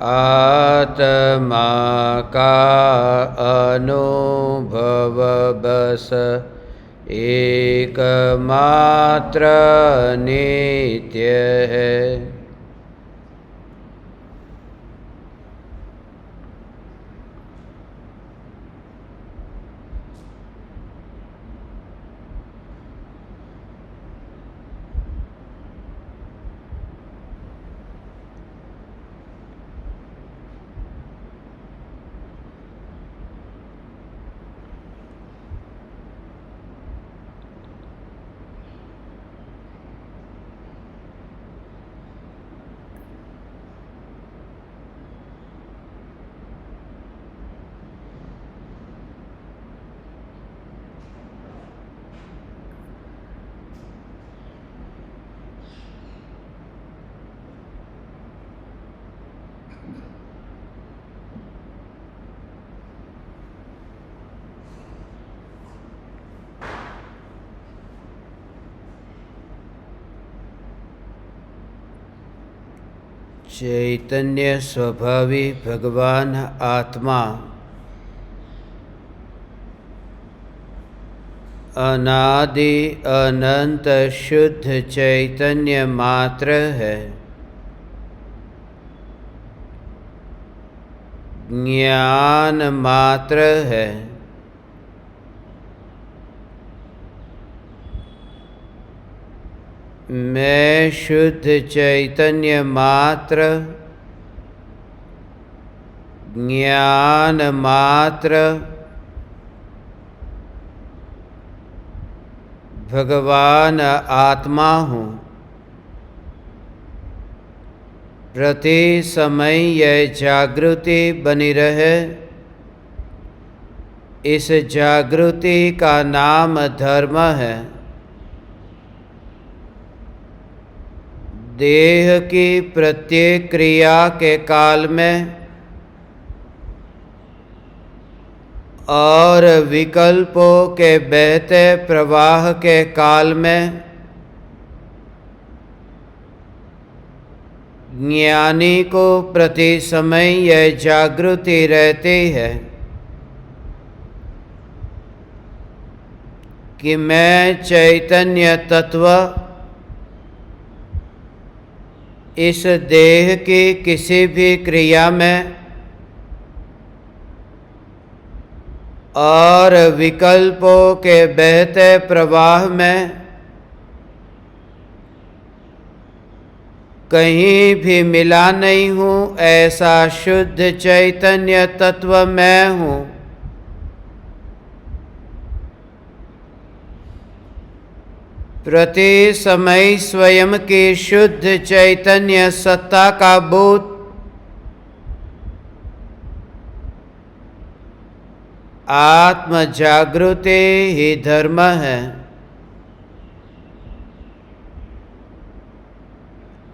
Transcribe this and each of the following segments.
आत्मा का अनुभव बस एकमात्र नित्य है। चैतन्य स्वभावी भगवान आत्मा अनादि अनंत शुद्ध चैतन्य मात्र है। ज्ञान मात्र है। मैं शुद्ध चैतन्य मात्र, ज्ञान मात्र, भगवान आत्मा हूँ। प्रति समय यह जागृति बनी रहे, इस जागृति का नाम धर्म है। देह की प्रत्येक क्रिया के काल में और विकल्पों के बहते प्रवाह के काल में ज्ञानी को प्रति समय यह जागृति रहती है कि मैं चैतन्य तत्व इस देह की किसी भी क्रिया में और विकल्पों के बहते प्रवाह में कहीं भी मिला नहीं हूँ। ऐसा शुद्ध चैतन्य तत्व मैं हूँ। प्रति समय स्वयं की शुद्ध चैतन्य सत्ता का बोध आत्म जागृति ही धर्म है।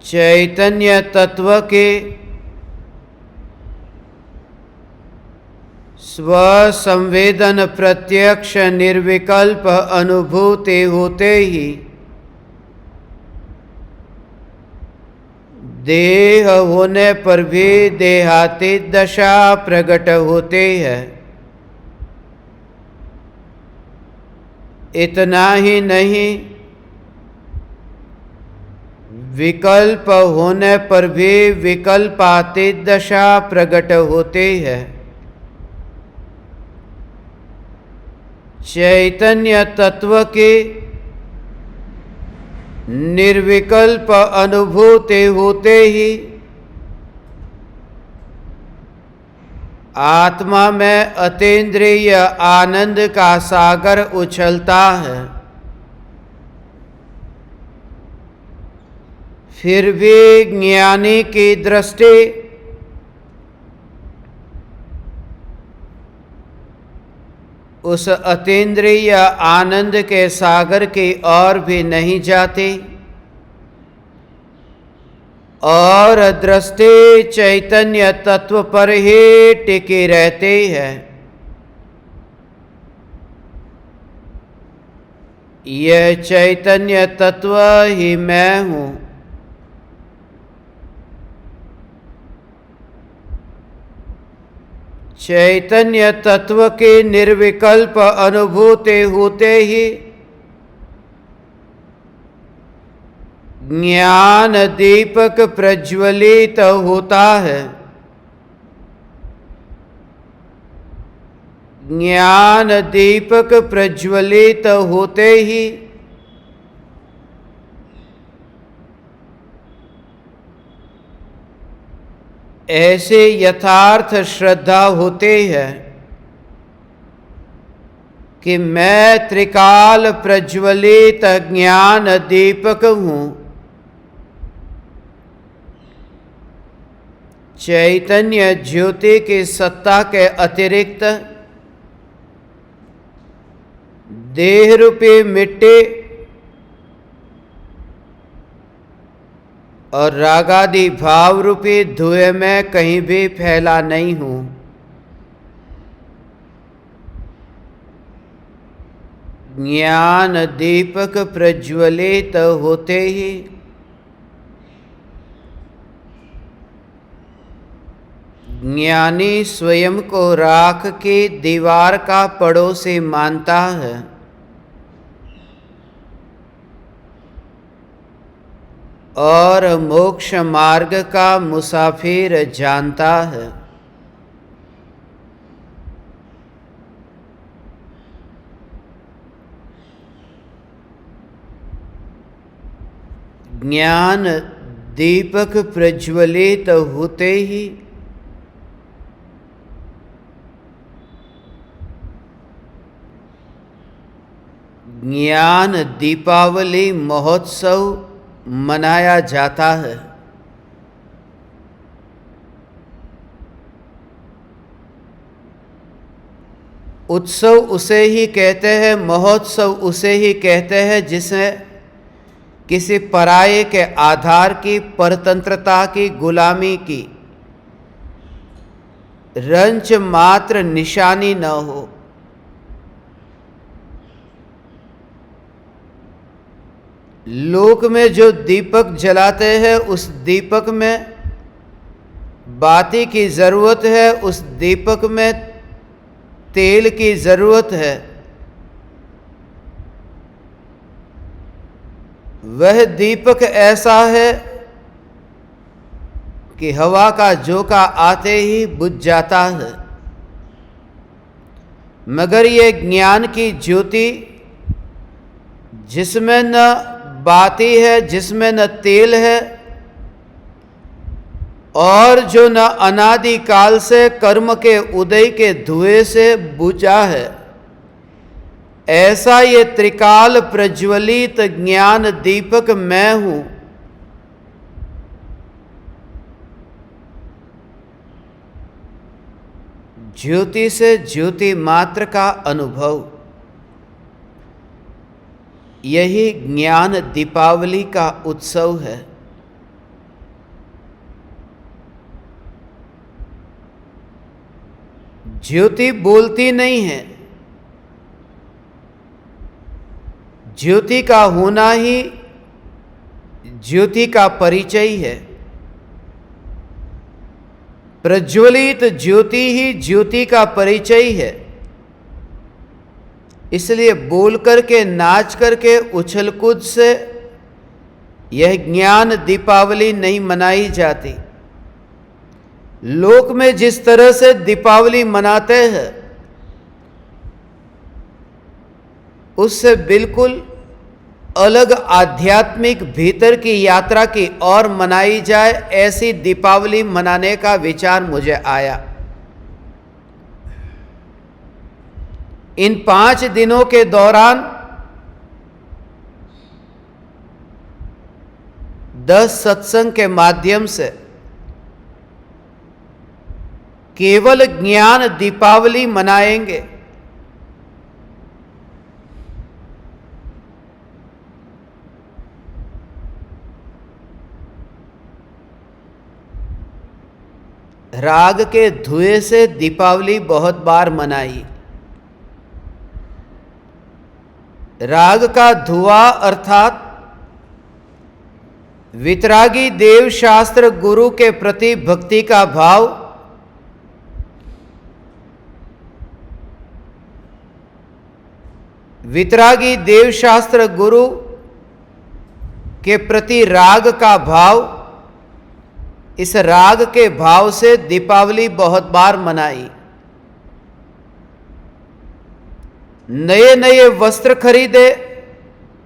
चैतन्य तत्व के स्वसंवेदन प्रत्यक्ष निर्विकल्प अनुभूति होते ही देह होने पर भी देहातीत दशा प्रकट होती है। इतना ही नहीं, विकल्प होने पर भी विकल्पातीत दशा प्रकट होती है। चैतन्य तत्व की निर्विकल्प अनुभूति होते ही आत्मा में अतीन्द्रिय आनंद का सागर उछलता है। फिर भी ज्ञानी की दृष्टि उस अतीन्द्रिय आनंद के सागर की ओर भी नहीं जाती और दृष्टि चैतन्य तत्व पर ही टिकी रहती है। यह चैतन्य तत्व ही मैं हूँ। चैतन्य तत्व के निर्विकल्प अनुभूति होते ही ज्ञान दीपक प्रज्वलित होता है। ज्ञान दीपक प्रज्वलित होते ही ऐसे यथार्थ श्रद्धा होते हैं कि मैं त्रिकाल प्रज्वलित ज्ञान दीपक हूँ। चैतन्य ज्योति की सत्ता के अतिरिक्त देह रूपी मिट्टी और रागादि भाव रूपी धुएं में कहीं भी फैला नहीं हूं। ज्ञान दीपक प्रज्वलित होते ही ज्ञानी स्वयं को राख के दीवार का पड़ोसी मानता है और मोक्ष मार्ग का मुसाफिर जानता है। ज्ञान दीपक प्रज्वलित होते ही ज्ञान दीपावली महोत्सव मनाया जाता है। उत्सव उसे ही कहते हैं, महोत्सव उसे ही कहते हैं जिसमें किसी पराये के आधार की, परतंत्रता की, गुलामी की रंच मात्र निशानी न हो। लोक में जो दीपक जलाते हैं उस दीपक में बाती की जरूरत है, उस दीपक में तेल की जरूरत है। वह दीपक ऐसा है कि हवा का झोंका आते ही बुझ जाता है, मगर ये ज्ञान की ज्योति जिसमें न बाती है, जिसमें न तेल है और जो न अनादि काल से कर्म के उदय के धुएं से बुझा है, ऐसा ये त्रिकाल प्रज्वलित ज्ञान दीपक मैं हूं। ज्योति से ज्योति मात्र का अनुभव, यही ज्ञान दीपावली का उत्सव है। ज्योति बोलती नहीं है, ज्योति का होना ही ज्योति का परिचय है। प्रज्वलित ज्योति ही ज्योति का परिचय है। इसलिए बोल करके, नाच करके, उछल कूद से यह ज्ञान दीपावली नहीं मनाई जाती। लोक में जिस तरह से दीपावली मनाते हैं उससे बिल्कुल अलग आध्यात्मिक भीतर की यात्रा की और मनाई जाए, ऐसी दीपावली मनाने का विचार मुझे आया। इन 5 दिनों के दौरान 10 सत्संग के माध्यम से केवल ज्ञान दीपावली मनाएंगे। राग के धुएं से दीपावली बहुत बार मनाई। राग का धुआं अर्थात वितरागी देव शास्त्र गुरु के प्रति भक्ति का भाव वितरागी देवशास्त्र गुरु के प्रति राग का भाव, इस राग के भाव से दीपावली बहुत बार मनाई। नए नए वस्त्र खरीदे,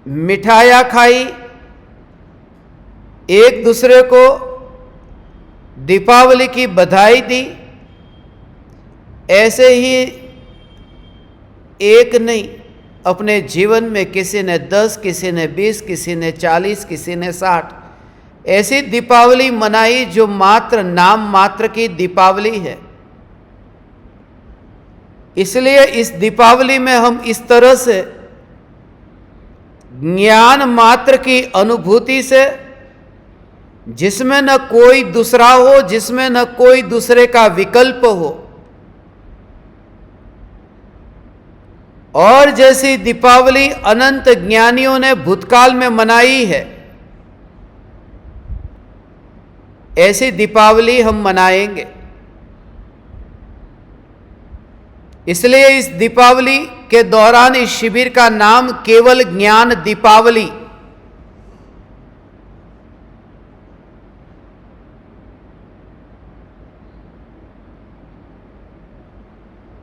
मिठाइयाँ खाई, एक दूसरे को दीपावली की बधाई दी। ऐसे ही एक नहीं, अपने जीवन में किसी ने 10, किसी ने 20, किसी ने 40, किसी ने 60 ऐसी दीपावली मनाई जो मात्र नाम मात्र की दीपावली है। इसलिए इस दीपावली में हम इस तरह से ज्ञान मात्र की अनुभूति से, जिसमें न कोई दूसरा हो, जिसमें न कोई दूसरे का विकल्प हो, और जैसी दीपावली अनंत ज्ञानियों ने भूतकाल में मनाई है, ऐसी दीपावली हम मनाएंगे। इसलिए इस दीपावली के दौरान इस शिविर का नाम केवल ज्ञान दीपावली।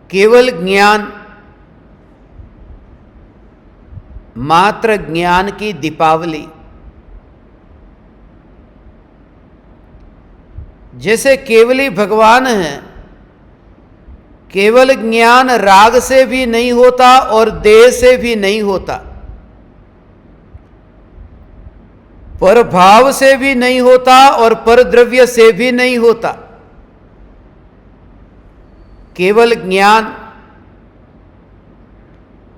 केवल ज्ञान, मात्र ज्ञान की दीपावली। जैसे केवली भगवान हैं, केवल ज्ञान राग से भी नहीं होता और देह से भी नहीं होता, पर भाव से भी नहीं होता और पर द्रव्य से भी नहीं होता। केवल ज्ञान,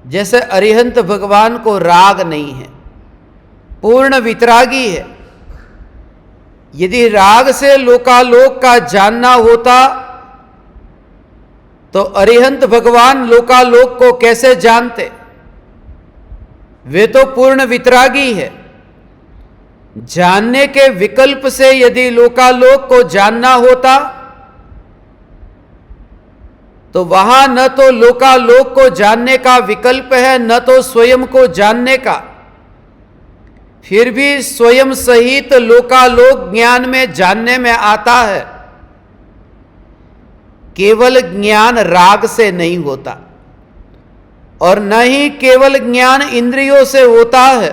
जैसे अरिहंत भगवान को राग नहीं है, पूर्ण वितरागी है। यदि राग से लोकालोक का जानना होता तो अरिहंत भगवान लोकालोक को कैसे जानते? वे तो पूर्ण वितरागी है। जानने के विकल्प से यदि लोकालोक को जानना होता तो वहां न तो लोकालोक को जानने का विकल्प है, न तो स्वयं को जानने का। फिर भी स्वयं सहित लोकालोक ज्ञान में जानने में आता है। केवल ज्ञान राग से नहीं होता और न ही केवल ज्ञान इंद्रियों से होता है,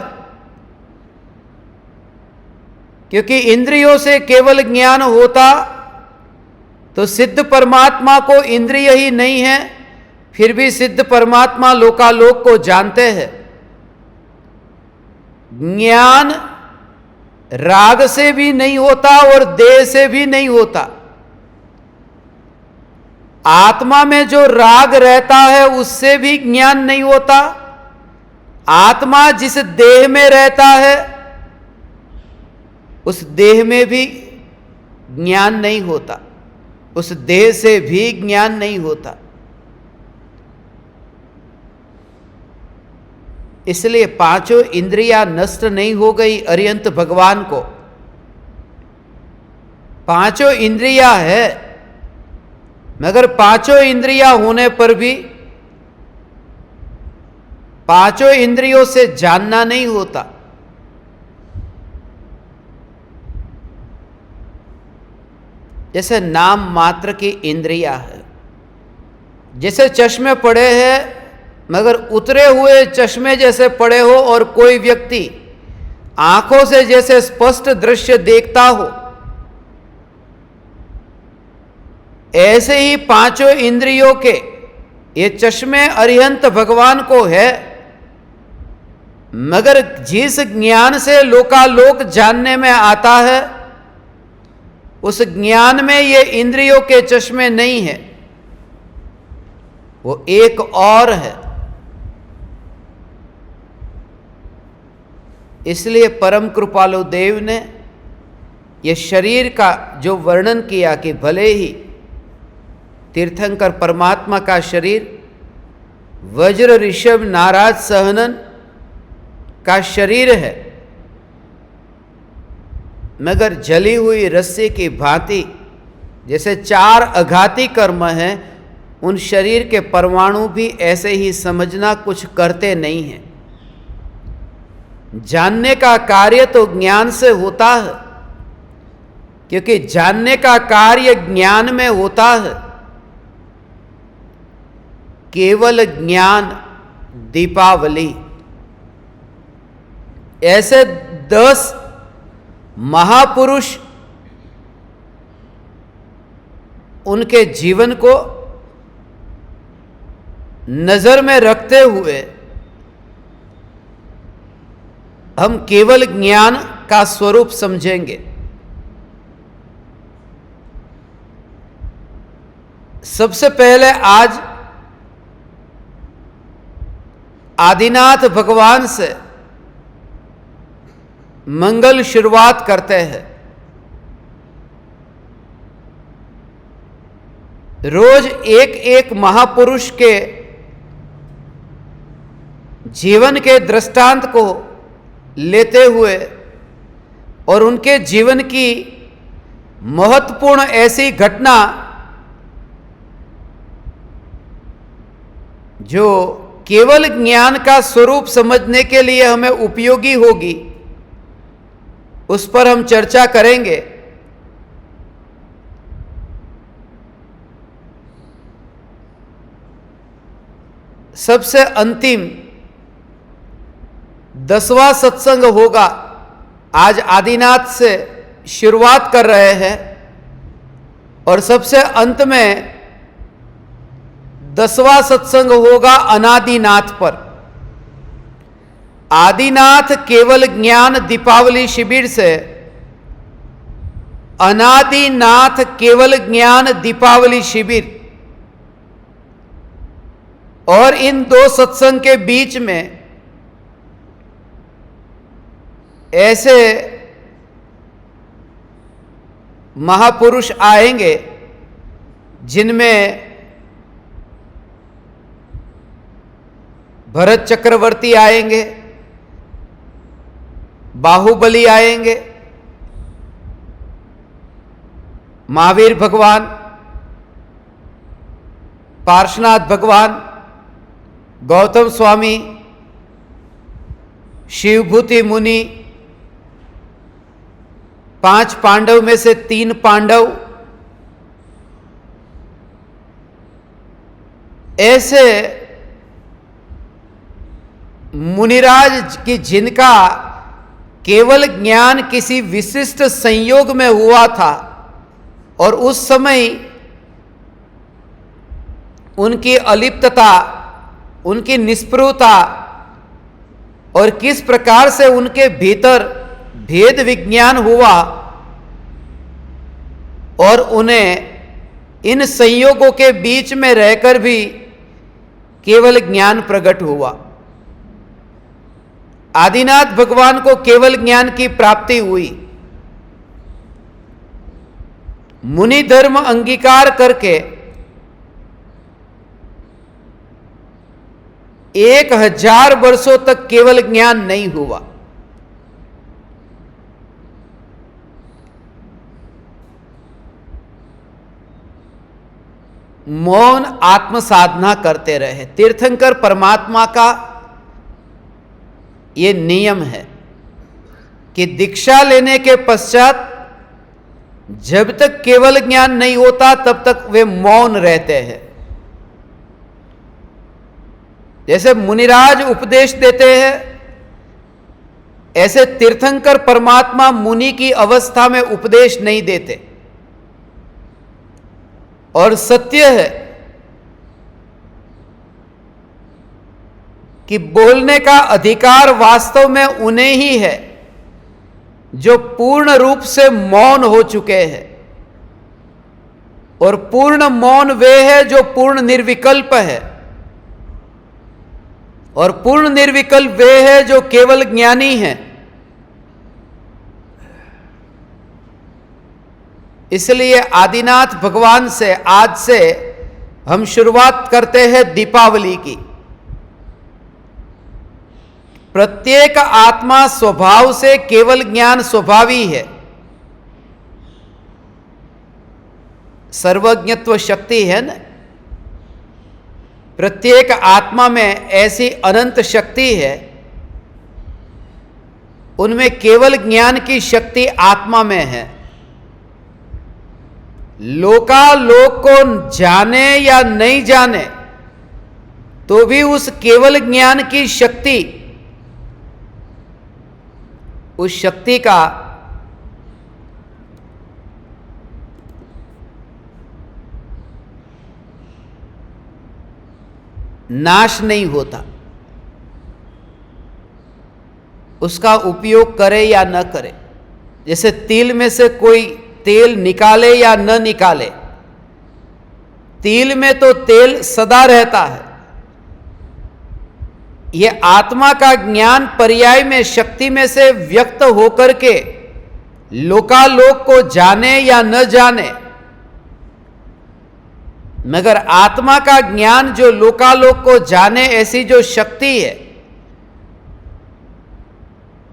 क्योंकि इंद्रियों से केवल ज्ञान होता तो सिद्ध परमात्मा को इंद्रिय ही नहीं है, फिर भी सिद्ध परमात्मा लोकालोक को जानते हैं। ज्ञान राग से भी नहीं होता और देह से भी नहीं होता। आत्मा में जो राग रहता है उससे भी ज्ञान नहीं होता। आत्मा जिस देह में रहता है उस देह में भी ज्ञान नहीं होता, उस देह से भी ज्ञान नहीं होता। इसलिए पांचों इंद्रियां नष्ट नहीं हो गई अरिहंत भगवान को। पांचों इंद्रियां है, मगर पांचों इंद्रियां होने पर भी पांचों इंद्रियों से जानना नहीं होता। जैसे नाम मात्र की इंद्रियां है, जैसे चश्मे पड़े हैं मगर उतरे हुए चश्मे जैसे पड़े हो और कोई व्यक्ति आंखों से जैसे स्पष्ट दृश्य देखता हो, ऐसे ही पांचों इंद्रियों के ये चश्मे अरिहंत भगवान को है, मगर जिस ज्ञान से लोकालोक जानने में आता है उस ज्ञान में ये इंद्रियों के चश्मे नहीं है, वो एक और है। इसलिए परम कृपालु देव ने ये शरीर का जो वर्णन किया कि भले ही तीर्थंकर परमात्मा का शरीर वज्र ऋषभ नाराज सहनन का शरीर है, मगर जली हुई रस्सी की भांति जैसे चार अघाती कर्म हैं उन शरीर के परमाणु भी ऐसे ही समझना कुछ करते नहीं हैं। जानने का कार्य तो ज्ञान से होता है, क्योंकि जानने का कार्य ज्ञान में होता है। केवल ज्ञान दीपावली। ऐसे 10 महापुरुष उनके जीवन को नजर में रखते हुए हम केवल ज्ञान का स्वरूप समझेंगे। सबसे पहले आज आदिनाथ भगवान से मंगल शुरुआत करते हैं। रोज एक एक महापुरुष के जीवन के दृष्टांत को लेते हुए और उनके जीवन की महत्वपूर्ण ऐसी घटना जो केवल ज्ञान का स्वरूप समझने के लिए हमें उपयोगी होगी, उस पर हम चर्चा करेंगे। सबसे अंतिम 10वां सत्संग होगा। आज आदिनाथ से शुरुआत कर रहे हैं और सबसे अंत में 10वां सत्संग होगा अनादिनाथ पर। आदिनाथ केवल ज्ञान दीपावली शिविर से अनादिनाथ केवल ज्ञान दीपावली शिविर, और इन 2 सत्संग के बीच में ऐसे महापुरुष आएंगे जिनमें भरत चक्रवर्ती आएंगे, बाहुबली आएंगे, महावीर भगवान, पार्श्वनाथ भगवान, गौतम स्वामी, शिवभूति मुनि, 5 पांडव में से 3 पांडव, ऐसे मुनिराज की जिनका केवल ज्ञान किसी विशिष्ट संयोग में हुआ था और उस समय उनकी अलिप्तता, उनकी निष्प्रभता और किस प्रकार से उनके भीतर भेद विज्ञान हुआ और उन्हें इन संयोगों के बीच में रहकर भी केवल ज्ञान प्रकट हुआ। आदिनाथ भगवान को केवल ज्ञान की प्राप्ति हुई। मुनि धर्म अंगीकार करके 1000 वर्षों तक केवल ज्ञान नहीं हुआ। मौन आत्म साधना करते रहे। तीर्थंकर परमात्मा का ये नियम है कि दीक्षा लेने के पश्चात जब तक केवल ज्ञान नहीं होता तब तक वे मौन रहते हैं। जैसे मुनिराज उपदेश देते हैं, ऐसे तीर्थंकर परमात्मा मुनि की अवस्था में उपदेश नहीं देते। और सत्य है कि बोलने का अधिकार वास्तव में उन्हें ही है जो पूर्ण रूप से मौन हो चुके हैं, और पूर्ण मौन वे है जो पूर्ण निर्विकल्प है, और पूर्ण निर्विकल्प वे है जो केवल ज्ञानी है। इसलिए आदिनाथ भगवान से आज से हम शुरुआत करते हैं दीपावली की। प्रत्येक आत्मा स्वभाव से केवल ज्ञान स्वभावी है। सर्वज्ञत्व शक्ति है न, प्रत्येक आत्मा में ऐसी अनंत शक्ति है, उनमें केवल ज्ञान की शक्ति आत्मा में है। लोकालोक को जाने या नहीं जाने तो भी उस केवल ज्ञान की शक्ति, उस शक्ति का नाश नहीं होता। उसका उपयोग करे या न करे, जैसे तिल में से कोई तेल निकाले या न निकाले, तिल में तो तेल सदा रहता है। यह आत्मा का ज्ञान पर्याय में शक्ति में से व्यक्त होकर के लोकालोक को जाने या न जाने, मगर आत्मा का ज्ञान जो लोकालोक को जाने, ऐसी जो शक्ति है,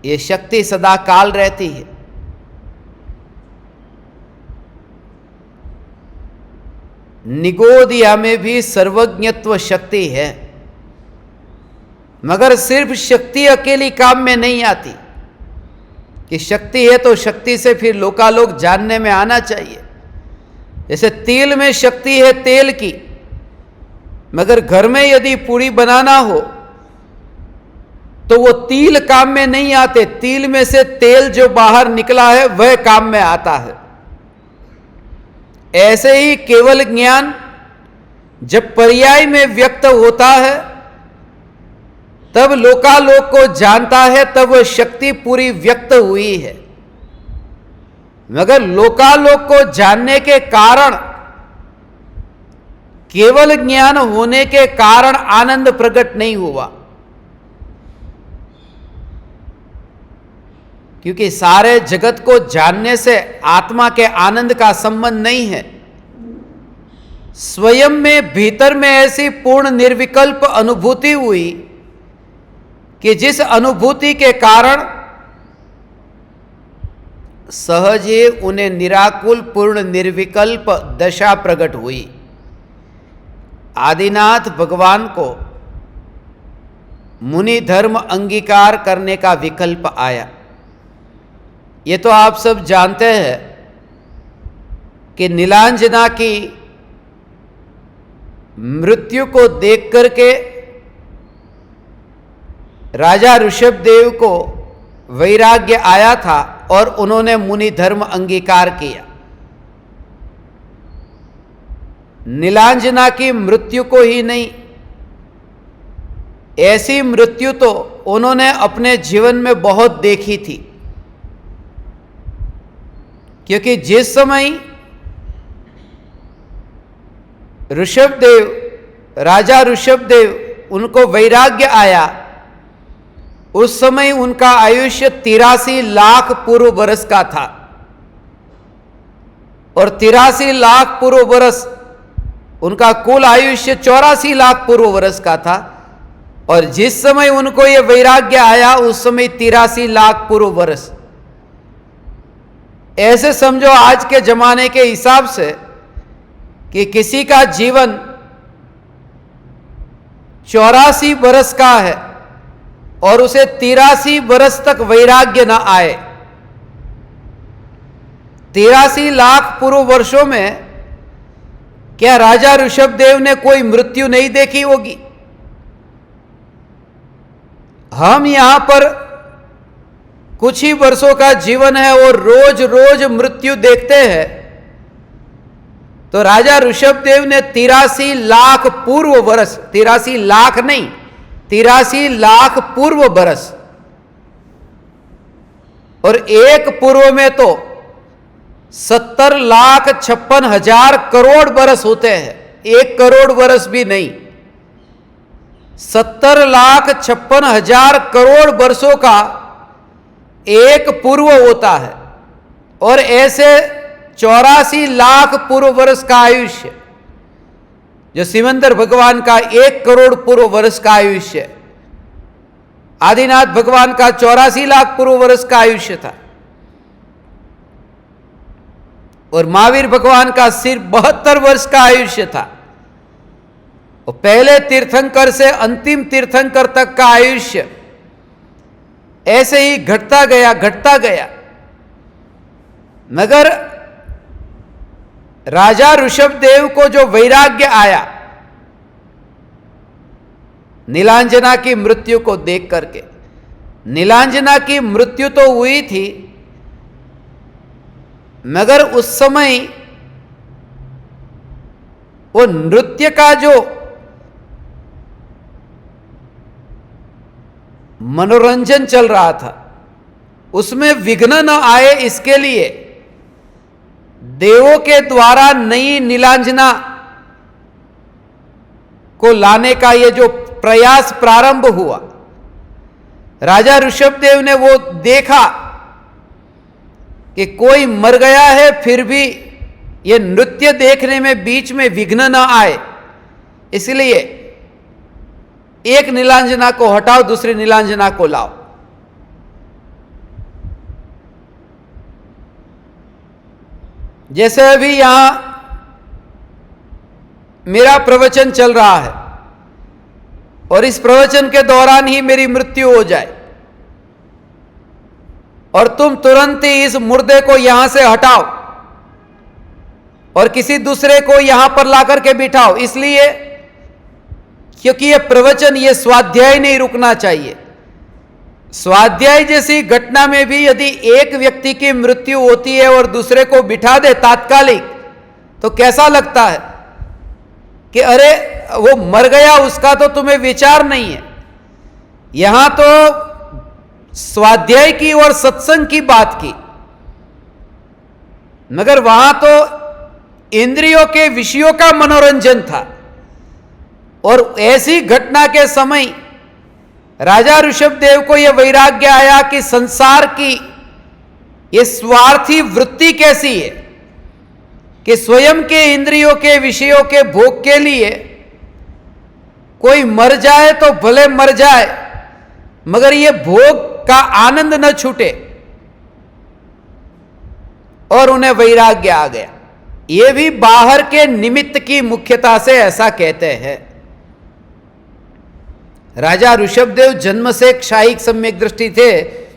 ये शक्ति सदा काल रहती है। निगोदिया में भी सर्वज्ञत्व शक्ति है, मगर सिर्फ शक्ति अकेली काम में नहीं आती कि शक्ति है तो शक्ति से फिर लोकालोक जानने में आना चाहिए। जैसे तिल में शक्ति है तेल की, मगर घर में यदि पूरी बनाना हो तो वो तिल काम में नहीं आते, तिल में से तेल जो बाहर निकला है वह काम में आता है। ऐसे ही केवल ज्ञान जब पर्याय में व्यक्त होता है तब लोकालोक को जानता है, तब वह शक्ति पूरी व्यक्त हुई है। मगर लोकालोक को जानने के कारण, केवल ज्ञान होने के कारण आनंद प्रकट नहीं हुआ, क्योंकि सारे जगत को जानने से आत्मा के आनंद का संबंध नहीं है। स्वयं में भीतर में ऐसी पूर्ण निर्विकल्प अनुभूति हुई कि जिस अनुभूति के कारण सहज ही उन्हें निराकुल पूर्ण निर्विकल्प दशा प्रकट हुई। आदिनाथ भगवान को मुनि धर्म अंगीकार करने का विकल्प आया। ये तो आप सब जानते हैं कि नीलांजना की मृत्यु को देख करके राजा ऋषभदेव को वैराग्य आया था और उन्होंने मुनि धर्म अंगीकार किया। नीलांजना की मृत्यु को ही नहीं, ऐसी मृत्यु तो उन्होंने अपने जीवन में बहुत देखी थी, क्योंकि जिस समय ऋषभदेव, राजा ऋषभदेव, उनको वैराग्य आया, उस समय उनका आयुष्य 83 लाख पूर्व बरस का था, और 83 लाख पूर्व बरस, उनका कुल आयुष्य 84 लाख पूर्व बरस का था। और जिस समय उनको यह वैराग्य आया उस समय 83 लाख पूर्व बरस। ऐसे समझो आज के जमाने के हिसाब से कि किसी का जीवन 84 बरस का है और उसे 83 बरस तक वैराग्य न आए। 83 लाख पूर्व वर्षों में क्या राजा ऋषभदेव ने कोई मृत्यु नहीं देखी होगी? हम यहां पर कुछ ही वर्षों का जीवन है और रोज रोज मृत्यु देखते हैं, तो राजा ऋषभदेव ने 83 लाख पूर्व वर्ष, 83 लाख नहीं, 83 लाख पूर्व बरस, और एक पूर्व में तो 70,56,000 करोड़ बरस होते हैं। 1 करोड़ बरस भी नहीं, 70,56,000 करोड़ वर्षों का एक पूर्व होता है। और ऐसे 84 लाख पूर्व वर्ष का आयुष्य, जो सिमंदर भगवान का 1 करोड़ पूर्व वर्ष का आयुष्य, आदिनाथ भगवान का 84 लाख पूर्व वर्ष का आयुष्य था, और महावीर भगवान का सिर्फ 72 वर्ष का आयुष्य था। और पहले तीर्थंकर से अंतिम तीर्थंकर तक का आयुष्य ऐसे ही घटता गया। मगर राजा ऋषभदेव को जो वैराग्य आया नीलांजना की मृत्यु को देख करके, नीलांजना की मृत्यु तो हुई थी, मगर उस समय वो नृत्य का जो मनोरंजन चल रहा था उसमें विघ्न न आए, इसके लिए देवों के द्वारा नई नीलांजना को लाने का ये जो प्रयास प्रारंभ हुआ, राजा ऋषभदेव ने वो देखा कि कोई मर गया है फिर भी ये नृत्य देखने में बीच में विघ्न न आए, इसलिए एक नीलांजना को हटाओ, दूसरी नीलांजना को लाओ। जैसे अभी यहां मेरा प्रवचन चल रहा है और इस प्रवचन के दौरान ही मेरी मृत्यु हो जाए और तुम तुरंत ही इस मुर्दे को यहां से हटाओ और किसी दूसरे को यहां पर लाकर के बिठाओ, इसलिए क्योंकि यह प्रवचन, यह स्वाध्याय नहीं रुकना चाहिए। स्वाध्याय जैसी घटना में भी यदि एक व्यक्ति की मृत्यु होती है और दूसरे को बिठा दे तात्कालिक, तो कैसा लगता है कि अरे वो मर गया, उसका तो तुम्हें विचार नहीं है। यहां तो स्वाध्याय की और सत्संग की बात की, मगर वहां तो इंद्रियों के विषयों का मनोरंजन था। और ऐसी घटना के समय राजा ऋषभदेव को यह वैराग्य आया कि संसार की ये स्वार्थी वृत्ति कैसी है कि स्वयं के इंद्रियों के विषयों के भोग के लिए कोई मर जाए तो भले मर जाए, मगर ये भोग का आनंद न छूटे, और उन्हें वैराग्य आ गया। ये भी बाहर के निमित्त की मुख्यता से ऐसा कहते हैं। राजा ऋषभदेव जन्म से क्षायिक सम्यक दृष्टि थे,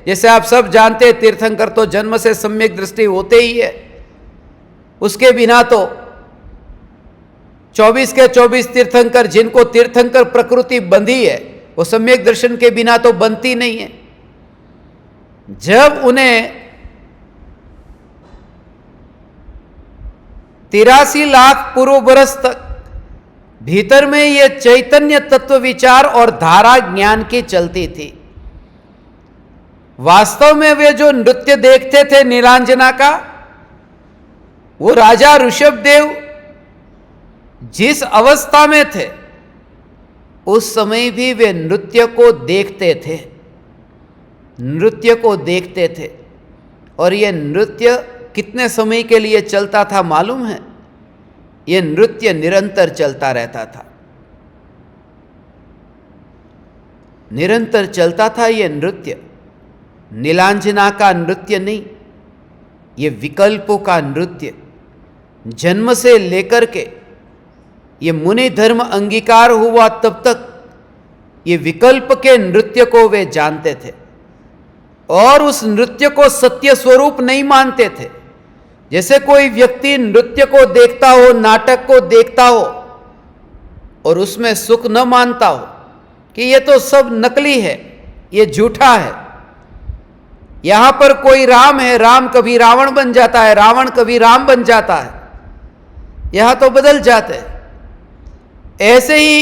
जैसे आप सब जानते हैं, तीर्थंकर तो जन्म से सम्यक दृष्टि होते ही है, उसके बिना तो 24 के 24 तीर्थंकर, जिनको तीर्थंकर प्रकृति बंधी है, वो सम्यक दर्शन के बिना तो बनती नहीं है। जब उन्हें 83 लाख पूर्व बरस तक भीतर में ये चैतन्य तत्व विचार और धारा ज्ञान की चलती थी, वास्तव में वे जो नृत्य देखते थे नीलांजना का, वो राजा ऋषभदेव जिस अवस्था में थे उस समय भी वे नृत्य को देखते थे, नृत्य को देखते थे। और ये नृत्य कितने समय के लिए चलता था मालूम है? ये नृत्य निरंतर चलता रहता था, निरंतर चलता था ये नृत्य। नीलांजना का नृत्य नहीं, ये विकल्पों का नृत्य। जन्म से लेकर के ये मुनि धर्म अंगीकार हुआ तब तक ये विकल्प के नृत्य को वे जानते थे और उस नृत्य को सत्य स्वरूप नहीं मानते थे। जैसे कोई व्यक्ति नृत्य को देखता हो, नाटक को देखता हो और उसमें सुख न मानता हो कि ये तो सब नकली है, ये झूठा है, यहां पर कोई राम है, राम कभी रावण बन जाता है, रावण कभी राम बन जाता है, यहां तो बदल जाते हैं। ऐसे ही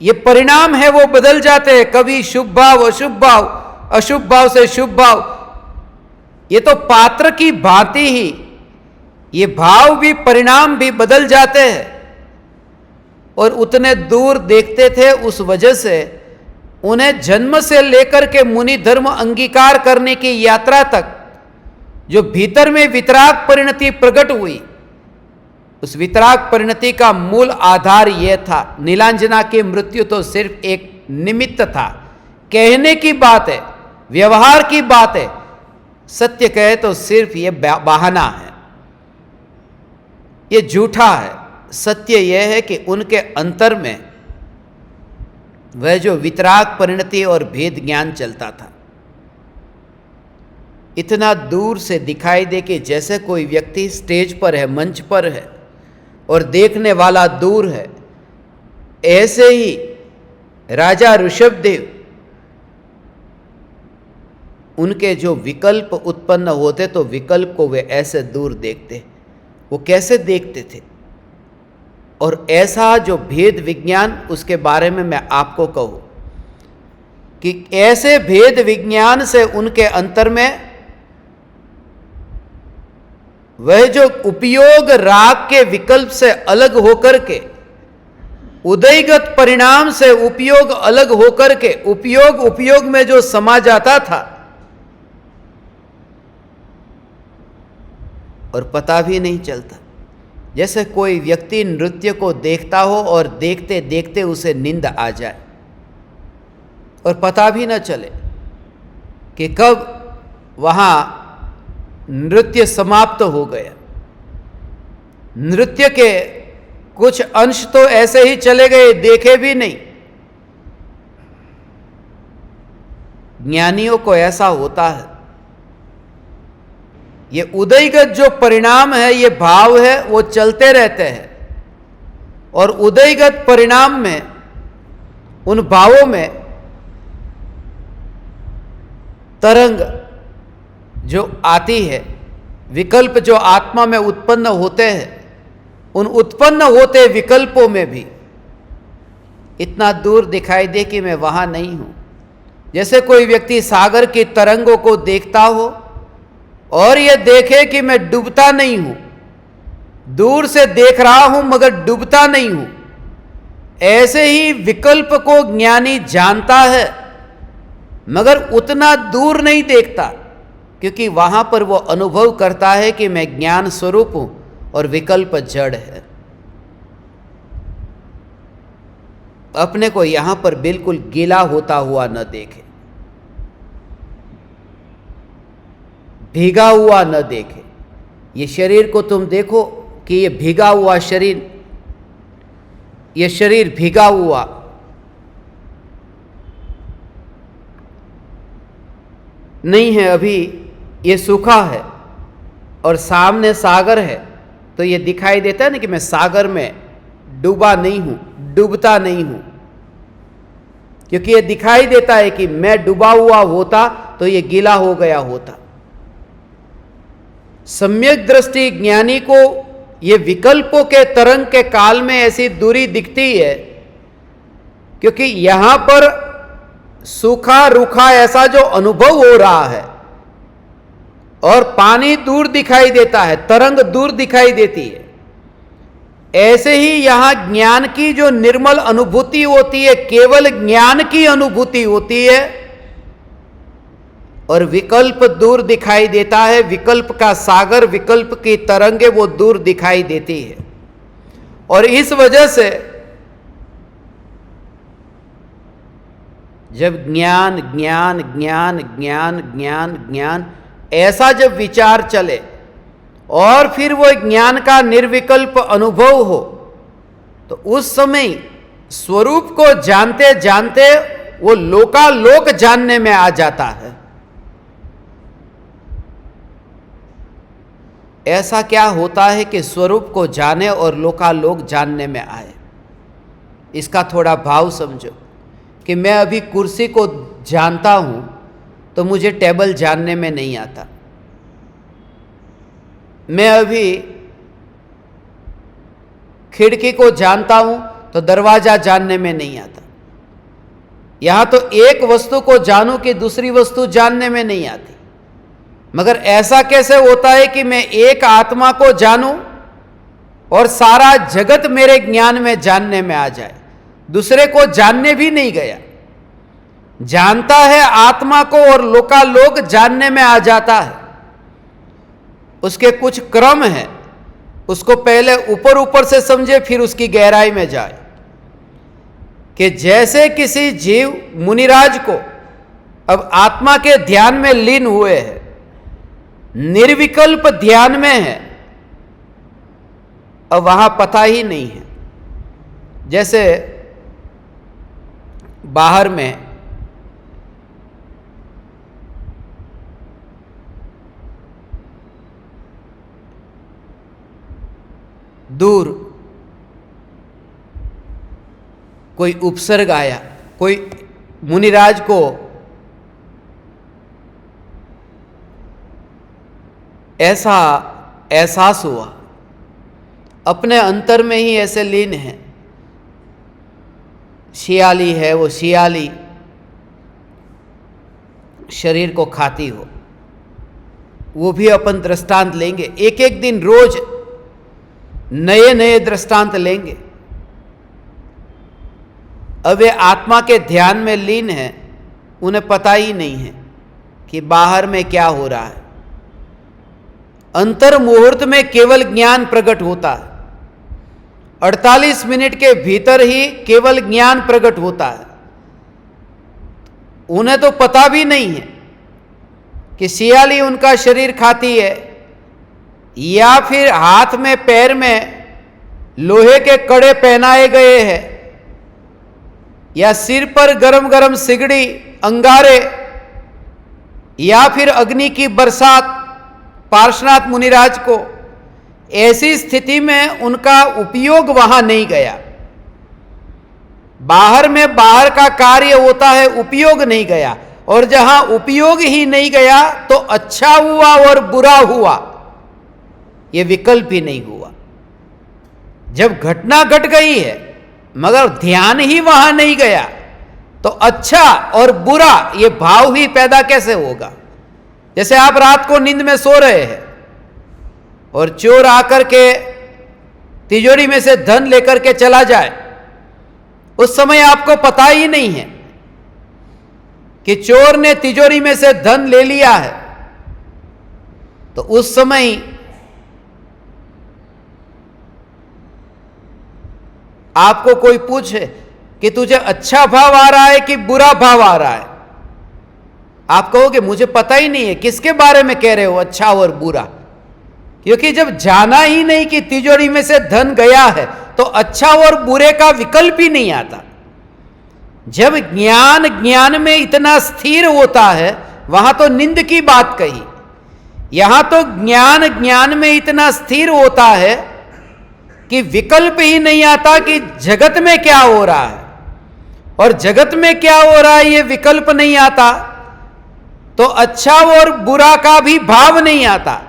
ये परिणाम है, वो बदल जाते हैं, कभी शुभ भाव अशुभ भाव, अशुभ भाव से शुभ भाव। ये तो पात्र की भांति ही ये भाव भी, परिणाम भी बदल जाते हैं। और उतने दूर देखते थे, उस वजह से उन्हें जन्म से लेकर के मुनि धर्म अंगीकार करने की यात्रा तक जो भीतर में वितराग परिणति प्रकट हुई, उस वितराग परिणति का मूल आधार यह था। नीलांजना की मृत्यु तो सिर्फ एक निमित्त था, कहने की बात है, व्यवहार की बात है। सत्य कहे तो सिर्फ ये बहाना है, ये झूठा है, सत्य यह है कि उनके अंतर में वह जो वितराग परिणति और भेद ज्ञान चलता था, इतना दूर से दिखाई दे कि जैसे कोई व्यक्ति स्टेज पर है, मंच पर है और देखने वाला दूर है, ऐसे ही राजा ऋषभदेव, उनके जो विकल्प उत्पन्न होते तो विकल्प को वे ऐसे दूर देखते। वो कैसे देखते थे? और ऐसा जो भेद विज्ञान, उसके बारे में मैं आपको कहूं कि ऐसे भेद विज्ञान से उनके अंतर में वह जो उपयोग राग के विकल्प से अलग होकर के, उदयगत परिणाम से उपयोग अलग होकर के उपयोग में जो समा जाता था और पता भी नहीं चलता। जैसे कोई व्यक्ति नृत्य को देखता हो और देखते देखते उसे नींद आ जाए और पता भी न चले कि कब वहां नृत्य समाप्त हो गया। नृत्य के कुछ अंश तो ऐसे ही चले गए, देखे भी नहीं। ज्ञानियों को ऐसा होता है। ये उदयगत जो परिणाम है, ये भाव है, वो चलते रहते हैं और उदयगत परिणाम में, उन भावों में तरंग जो आती है, विकल्प जो आत्मा में उत्पन्न होते हैं, उन उत्पन्न होते विकल्पों में भी इतना दूर दिखाई दे कि मैं वहां नहीं हूं। जैसे कोई व्यक्ति सागर की तरंगों को देखता हो और यह देखे कि मैं डूबता नहीं हूं, दूर से देख रहा हूं मगर डूबता नहीं हूं। ऐसे ही विकल्प को ज्ञानी जानता है मगर उतना दूर नहीं देखता, क्योंकि वहां पर वो अनुभव करता है कि मैं ज्ञान स्वरूप हूं और विकल्प जड़ है। अपने को यहां पर बिल्कुल गीला होता हुआ न देखे, भीगा हुआ न देखे। ये शरीर को तुम देखो कि ये भीगा हुआ शरीर, ये शरीर भीगा हुआ नहीं है, अभी ये सूखा है और सामने सागर है, तो ये दिखाई देता है ना कि मैं सागर में डूबा नहीं हूं, डूबता नहीं हूं, क्योंकि ये दिखाई देता है कि मैं डूबा हुआ होता तो ये गीला हो गया होता। सम्यक दृष्टि ज्ञानी को ये विकल्पों के तरंग के काल में ऐसी दूरी दिखती है, क्योंकि यहां पर सूखा रूखा ऐसा जो अनुभव हो रहा है और पानी दूर दिखाई देता है, तरंग दूर दिखाई देती है। ऐसे ही यहां ज्ञान की जो निर्मल अनुभूति होती है, केवल ज्ञान की अनुभूति होती है और विकल्प दूर दिखाई देता है। विकल्प का सागर, विकल्प की तरंगे वो दूर दिखाई देती है। और इस वजह से जब ज्ञान ज्ञान ज्ञान ज्ञान ज्ञान ज्ञान ऐसा जब विचार चले और फिर वो ज्ञान का निर्विकल्प अनुभव हो, तो उस समय स्वरूप को जानते जानते वो लोकालोक जानने में आ जाता है। ऐसा क्या होता है कि स्वरूप को जाने और लोकालोक जानने में आए? इसका थोड़ा भाव समझो कि मैं अभी कुर्सी को जानता हूं तो मुझे टेबल जानने में नहीं आता। मैं अभी खिड़की को जानता हूं तो दरवाजा जानने में नहीं आता। यहां तो एक वस्तु को जानूं कि दूसरी वस्तु जानने में नहीं आती। मगर ऐसा कैसे होता है कि मैं एक आत्मा को जानूं और सारा जगत मेरे ज्ञान में जानने में आ जाए? दूसरे को जानने भी नहीं गया, जानता है आत्मा को और लोकालोक जानने में आ जाता है। उसके कुछ क्रम है, उसको पहले ऊपर ऊपर से समझे फिर उसकी गहराई में जाए। कि जैसे किसी जीव मुनिराज को अब आत्मा के ध्यान में लीन हुए हैं, निर्विकल्प ध्यान में है, अब वहां पता ही नहीं है। जैसे बाहर में दूर कोई उपसर्ग आया, कोई मुनिराज को ऐसा एहसास हुआ, अपने अंतर में ही ऐसे लीन है, शियाली है, वो शियाली शरीर को खाती हो, वो भी अपन दृष्टांत लेंगे। एक एक दिन रोज नए नए दृष्टांत लेंगे। अब वे आत्मा के ध्यान में लीन हैं, उन्हें पता ही नहीं है कि बाहर में क्या हो रहा है। अंतर मुहूर्त में केवल ज्ञान प्रकट होता है, 48 मिनट के भीतर ही केवल ज्ञान प्रकट होता है। उन्हें तो पता भी नहीं है कि शियाली उनका शरीर खाती है, या फिर हाथ में पैर में लोहे के कड़े पहनाए गए हैं, या सिर पर गरम गरम सिगड़ी अंगारे, या फिर अग्नि की बरसात पार्श्वनाथ मुनिराज को। ऐसी स्थिति में उनका उपयोग वहां नहीं गया। बाहर में बाहर का कार्य होता है, उपयोग नहीं गया। और जहां उपयोग ही नहीं गया तो अच्छा हुआ और बुरा हुआ, यह विकल्प ही नहीं हुआ। जब घटना घट गई है मगर ध्यान ही वहां नहीं गया, तो अच्छा और बुरा ये भाव ही पैदा कैसे होगा। जैसे आप रात को नींद में सो रहे हैं और चोर आकर के तिजोरी में से धन लेकर के चला जाए, उस समय आपको पता ही नहीं है कि चोर ने तिजोरी में से धन ले लिया है। तो उस समय आपको कोई पूछे कि तुझे अच्छा भाव आ रहा है कि बुरा भाव आ रहा है, आप कहोगे मुझे पता ही नहीं है। किसके बारे में कह रहे हो अच्छा और बुरा? क्योंकि जब जाना ही नहीं कि तिजोरी में से धन गया है, तो अच्छा और बुरे का विकल्प ही नहीं आता। जब ज्ञान में इतना स्थिर होता है, वहां तो नींद की बात कही, यहां तो ज्ञान में इतना स्थिर होता है कि विकल्प ही नहीं आता कि जगत में क्या हो रहा है। और जगत में क्या हो रहा है ये विकल्प नहीं आता, तो अच्छा और बुरा का भी भाव नहीं आता।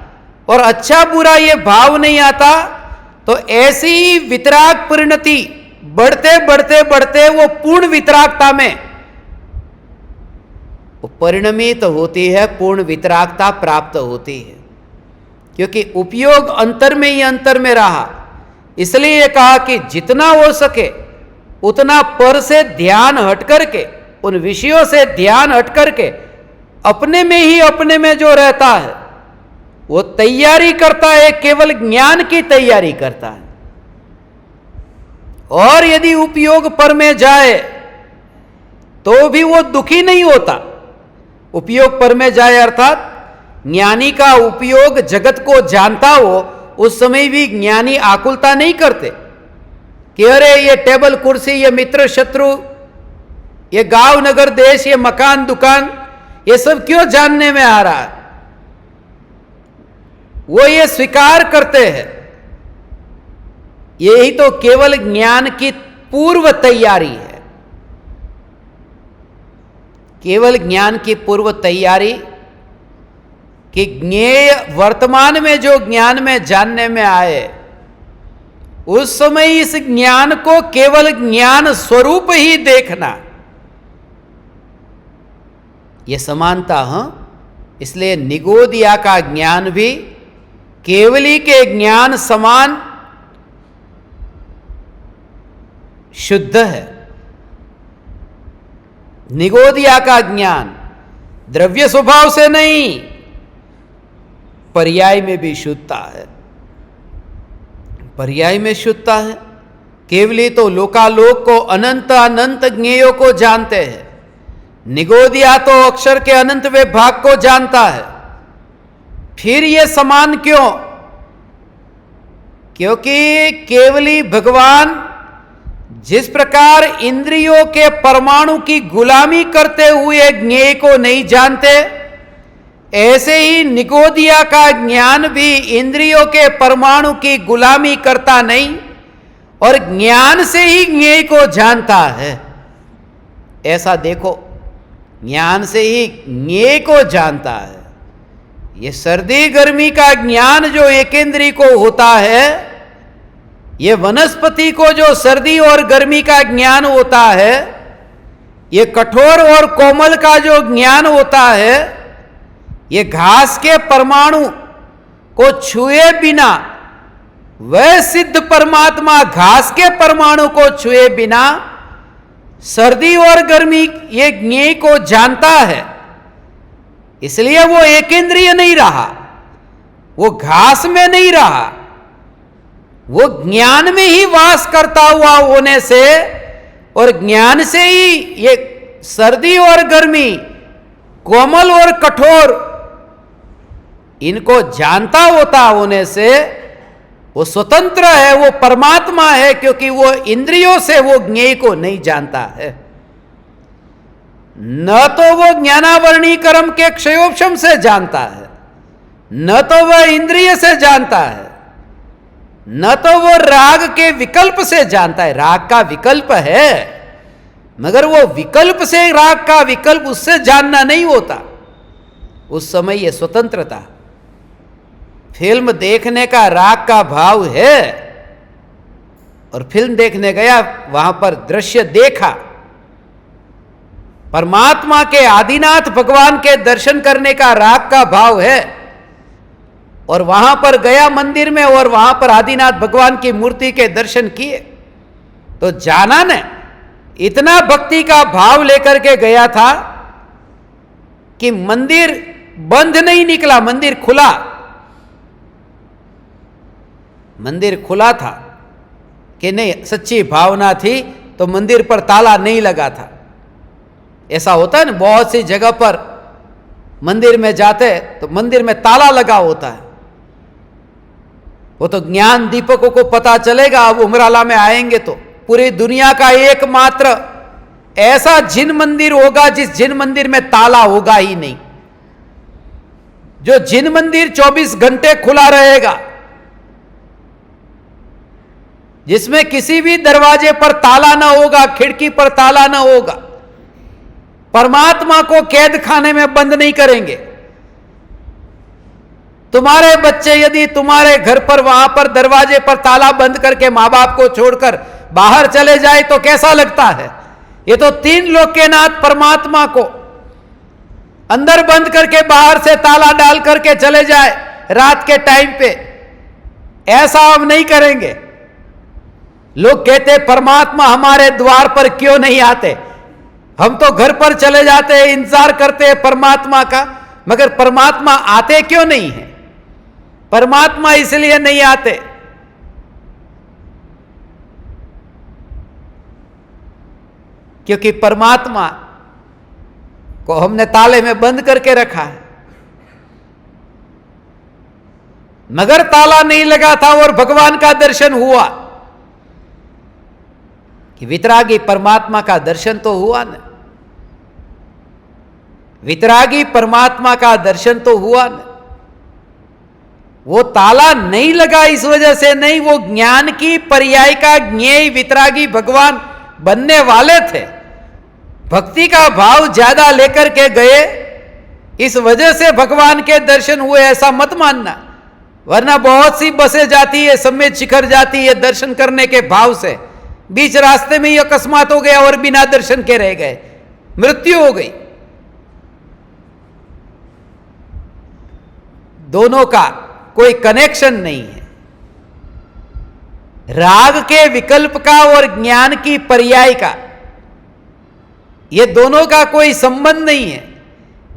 और अच्छा बुरा ये भाव नहीं आता, तो ऐसी ही वितराग परिणति बढ़ते बढ़ते बढ़ते वो पूर्ण वितरागता में परिणमित होती है, पूर्ण वितरागता प्राप्त होती है। क्योंकि उपयोग अंतर में ही अंतर में रहा, इसलिए ये कहा कि जितना हो सके उतना पर से ध्यान हट करके, उन विषयों से ध्यान हट करके अपने में ही अपने में जो रहता है वो तैयारी करता है, केवल ज्ञान की तैयारी करता है। और यदि उपयोग पर में जाए तो भी वो दुखी नहीं होता। उपयोग पर में जाए अर्थात ज्ञानी का उपयोग जगत को जानता हो, उस समय भी ज्ञानी आकुलता नहीं करते कि अरे ये टेबल कुर्सी, ये मित्र शत्रु, ये गांव नगर देश, ये मकान दुकान, ये सब क्यों जानने में आ रहा है। वो ये स्वीकार करते हैं। यही तो केवल ज्ञान की पूर्व तैयारी है, केवल ज्ञान की पूर्व तैयारी कि ज्ञेय वर्तमान में जो ज्ञान में जानने में आए, उस समय इस ज्ञान को केवल ज्ञान स्वरूप ही देखना, यह समानता। इसलिए निगोदिया का ज्ञान भी केवली के ज्ञान समान शुद्ध है। निगोदिया का ज्ञान द्रव्य स्वभाव से नहीं, पर्याय में भी शुद्धता है, पर्याय में शुद्धता है। केवली तो लोकालोक को, अनंत अनंत ज्ञेयों को जानते हैं। निगोदिया तो अक्षर के अनंत वे भाग को जानता है। फिर ये समान क्यों? क्योंकि केवली भगवान जिस प्रकार इंद्रियों के परमाणु की गुलामी करते हुए ज्ञेय को नहीं जानते, ऐसे ही निगोदिया का ज्ञान भी इंद्रियों के परमाणु की गुलामी करता नहीं और ज्ञान से ही ज्ञेय को जानता है। ऐसा देखो, ज्ञान से ही ज्ञेय को जानता है। ये सर्दी गर्मी का ज्ञान जो एकेंद्री को होता है, ये वनस्पति को जो सर्दी और गर्मी का ज्ञान होता है, ये कठोर और कोमल का जो ज्ञान होता है, ये घास के परमाणु को छुए बिना वह सिद्ध परमात्मा घास के परमाणु को छुए बिना सर्दी और गर्मी ये ज्ञेय को जानता है। इसलिए वो एकेंद्रिय नहीं रहा, वो घास में नहीं रहा, वो ज्ञान में ही वास करता हुआ होने से और ज्ञान से ही ये सर्दी और गर्मी, कोमल और कठोर, इनको जानता होता होने से वो स्वतंत्र है, वो परमात्मा है, क्योंकि वो इंद्रियों से वो ज्ञेय को नहीं जानता है। न तो वो ज्ञानावरणी कर्म के क्षयोपशम से जानता है, न तो वह इंद्रिय से जानता है, न तो वो राग के विकल्प से जानता है। राग का विकल्प है, मगर वो विकल्प से राग का विकल्प उससे जानना नहीं होता। उस समय ये स्वतंत्रता। फिल्म देखने का राग का भाव है और फिल्म देखने गया, वहां पर दृश्य देखा, परमात्मा के आदिनाथ भगवान के दर्शन करने का राग का भाव है और वहां पर गया मंदिर में और वहां पर आदिनाथ भगवान की मूर्ति के दर्शन किए तो जाना ने, इतना भक्ति का भाव लेकर के गया था कि मंदिर बंद नहीं निकला, मंदिर खुला। मंदिर खुला था कि नहीं, सच्ची भावना थी तो मंदिर पर ताला नहीं लगा था। ऐसा होता है ना, बहुत सी जगह पर मंदिर में जाते तो मंदिर में ताला लगा होता है। वो तो ज्ञान दीपकों को पता चलेगा, अब उमराला में आएंगे तो पूरी दुनिया का एकमात्र ऐसा जिन मंदिर होगा जिस जिन मंदिर में ताला होगा ही नहीं, जो जिन मंदिर 24 घंटे खुला रहेगा, जिसमें किसी भी दरवाजे पर ताला ना होगा, खिड़की पर ताला ना होगा। परमात्मा को कैद खाने में बंद नहीं करेंगे। तुम्हारे बच्चे यदि तुम्हारे घर पर वहां पर दरवाजे पर ताला बंद करके मां बाप को छोड़कर बाहर चले जाए तो कैसा लगता है? ये तो तीन लोक के नाथ परमात्मा को अंदर बंद करके बाहर से ताला डाल करके चले जाए रात के टाइम पे, ऐसा हम नहीं करेंगे। लोग कहते परमात्मा हमारे द्वार पर क्यों नहीं आते? हम तो घर पर चले जाते हैं, इंतजार करते हैं परमात्मा का, मगर परमात्मा आते क्यों नहीं है? परमात्मा इसलिए नहीं आते क्योंकि परमात्मा को हमने ताले में बंद करके रखा है। मगर ताला नहीं लगा था और भगवान का दर्शन हुआ कि वितरागी परमात्मा का दर्शन तो हुआ न, वितरागी परमात्मा का दर्शन तो हुआ न। वो ताला नहीं लगा इस वजह से नहीं, वो ज्ञान की पर्याय का ज्ञेय वितरागी भगवान बनने वाले थे। भक्ति का भाव ज्यादा लेकर के गए, इस वजह से भगवान के दर्शन हुए, ऐसा मत मानना। वरना बहुत सी बसें जाती है, समेत शिखर जाती है दर्शन करने के भाव से, बीच रास्ते में ही अकस्मात हो गया और बिना दर्शन के रह गए, मृत्यु हो गई। दोनों का कोई कनेक्शन नहीं है। राग के विकल्प का और ज्ञान की पर्याय का, ये दोनों का कोई संबंध नहीं है।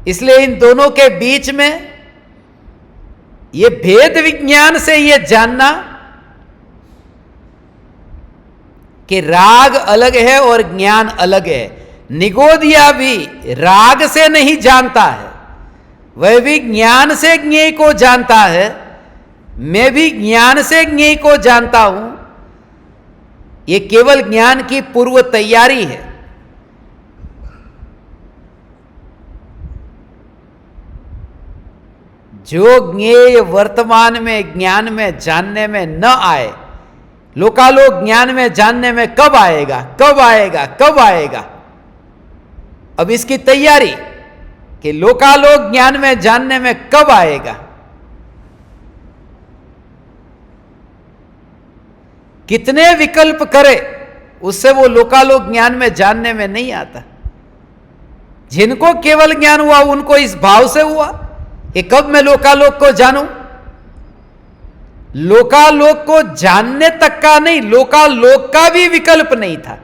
इसलिए इन दोनों के बीच में ये भेद विज्ञान से ये जानना कि राग अलग है और ज्ञान अलग है। निगोदिया भी राग से नहीं जानता है, वह भी ज्ञान से ज्ञेय को जानता है, मैं भी ज्ञान से ज्ञेय को जानता हूं, ये केवल ज्ञान की पूर्व तैयारी है। जो ज्ञेय वर्तमान में ज्ञान में जानने में न आए, लोकालोक ज्ञान में जानने में कब आएगा, कब आएगा, कब आएगा? अब इसकी तैयारी कि लोकालोक ज्ञान में जानने में कब आएगा। कितने विकल्प करे, उससे वो लोकालोक ज्ञान में जानने में नहीं आता। जिनको केवल ज्ञान हुआ उनको इस भाव से हुआ कि कब मैं लोकालोक को जानूं। लोकालोक को जानने तक का नहीं, लोकालोक का भी विकल्प नहीं था।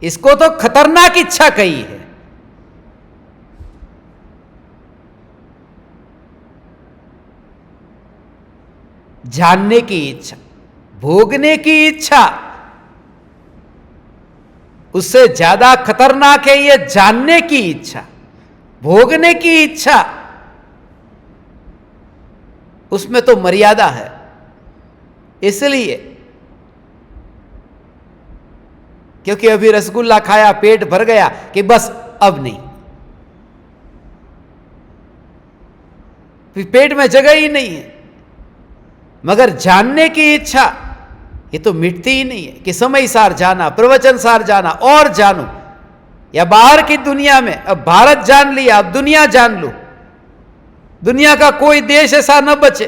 इसको तो खतरनाक इच्छा कही है। जानने की इच्छा, भोगने की इच्छा, उससे ज्यादा खतरनाक है ये जानने की इच्छा, भोगने की इच्छा। उसमें तो मर्यादा है। इसलिए क्योंकि अभी रसगुल्ला खाया, पेट भर गया कि बस अब नहीं, फिर पेट में जगह ही नहीं है। मगर जानने की इच्छा ये तो मिटती ही नहीं है कि समय सार जाना, प्रवचन सार जाना और जानूं, या बाहर की दुनिया में अब भारत जान लिया, अब दुनिया जान लूं। दुनिया का कोई देश ऐसा न बचे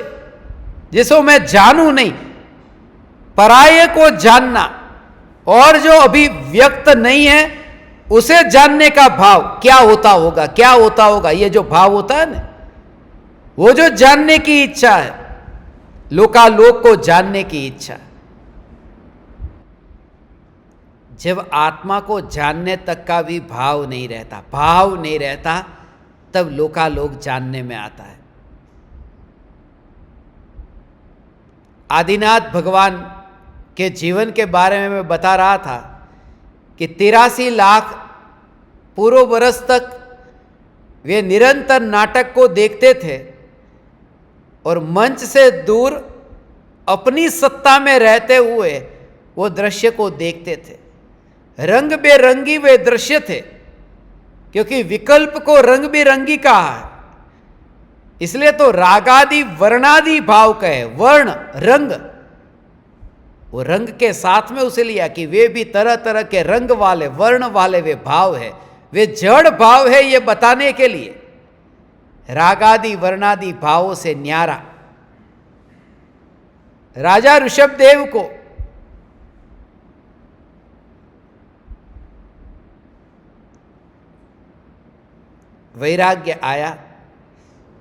जिसको मैं जानूं नहीं। पराये को जानना और जो अभी व्यक्त नहीं है उसे जानने का भाव क्या होता होगा, क्या होता होगा। ये जो भाव होता है ना, वो जो जानने की इच्छा है, लोकालोक को जानने की इच्छा। जब आत्मा को जानने तक का भी भाव नहीं रहता, भाव नहीं रहता, तब लोकालोक जानने में आता है। आदिनाथ भगवान के जीवन के बारे में मैं बता रहा था कि 83 लाख पूर्व बरस तक वे निरंतर नाटक को देखते थे और मंच से दूर अपनी सत्ता में रहते हुए वो दृश्य को देखते थे। रंग बेरंगी वे दृश्य थे, क्योंकि विकल्प को रंग बिरंगी कहा है। इसलिए तो रागादि वर्णादि भाव कहे, वर्ण रंग, वो रंग के साथ में उसे लिया कि वे भी तरह तरह के रंग वाले, वर्ण वाले वे भाव है, वे जड़ भाव है, ये बताने के लिए रागादि वर्णादि भावों से न्यारा। राजा ऋषभदेव को वैराग्य आया,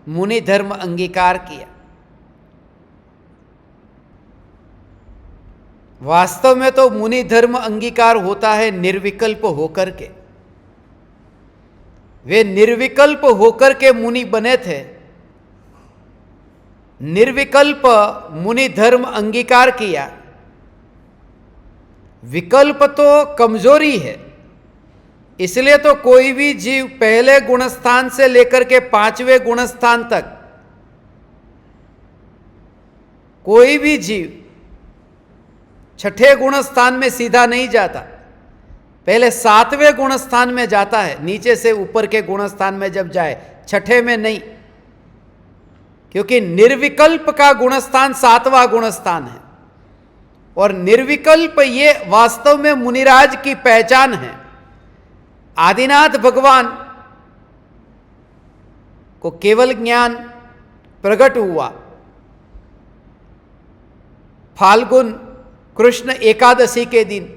मुनि धर्म अंगीकार किया। वास्तव में तो मुनि धर्म अंगीकार होता है निर्विकल्प होकर के। वे निर्विकल्प होकर के मुनि बने थे। निर्विकल्प मुनि धर्म अंगीकार किया। विकल्प तो कमजोरी है, इसलिए तो कोई भी जीव पहले गुणस्थान से लेकर के 5वें गुणस्थान तक, कोई भी जीव 6ठे गुणस्थान में सीधा नहीं जाता, पहले 7वें गुणस्थान में जाता है। नीचे से ऊपर के गुणस्थान में जब जाए, 6ठे में नहीं, क्योंकि निर्विकल्प का गुणस्थान 7वां गुणस्थान है। और निर्विकल्प ये वास्तव में मुनिराज की पहचान है। आदिनाथ भगवान को केवल ज्ञान प्रकट हुआ फाल्गुन कृष्ण एकादशी के दिन,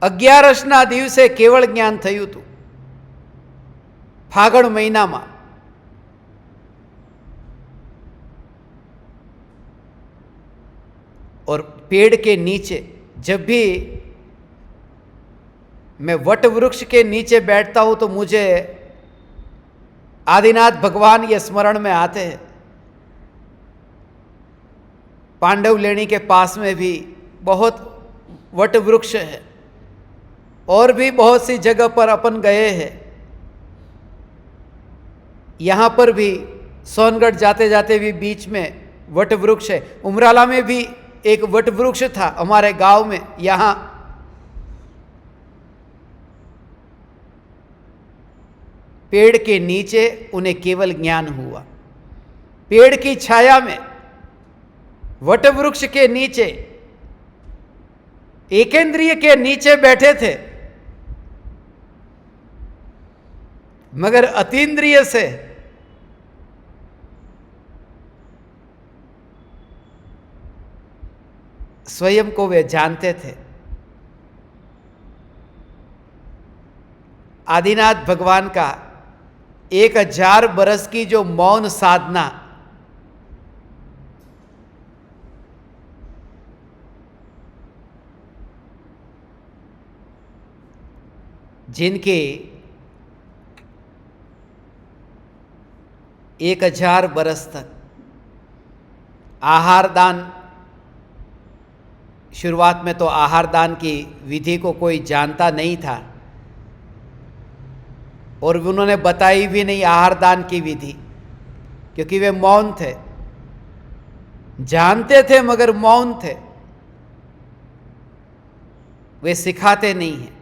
11 દિવસે केवल ज्ञान थयुं હતું। फागण महीनामां और पेड़ के नीचे, जब भी मैं वट वृक्ष के नीचे बैठता हूं तो मुझे आदिनाथ भगवान ये स्मरण में आते हैं। पांडव लेणी के पास में भी बहुत वट वृक्ष है, और भी बहुत सी जगह पर अपन गए हैं। यहाँ पर भी सोनगढ़ जाते जाते भी बीच में वट वृक्ष है। उमराला में भी एक वट वृक्ष था हमारे गांव में। यहाँ पेड़ के नीचे उन्हें केवल ज्ञान हुआ। पेड़ की छाया में, वट वृक्ष के नीचे, एकेंद्रिय के नीचे बैठे थे, मगर अतीन्द्रिय से स्वयं को वे जानते थे। आदिनाथ भगवान का 1000 बरस की जो मौन साधना, जिनके 1000 बरस तक आहार दान, शुरुआत में तो आहार दान की विधि को कोई जानता नहीं था और उन्होंने बताई भी नहीं आहार दान की विधि, क्योंकि वे मौन थे। जानते थे मगर मौन थे, वे सिखाते नहीं हैं।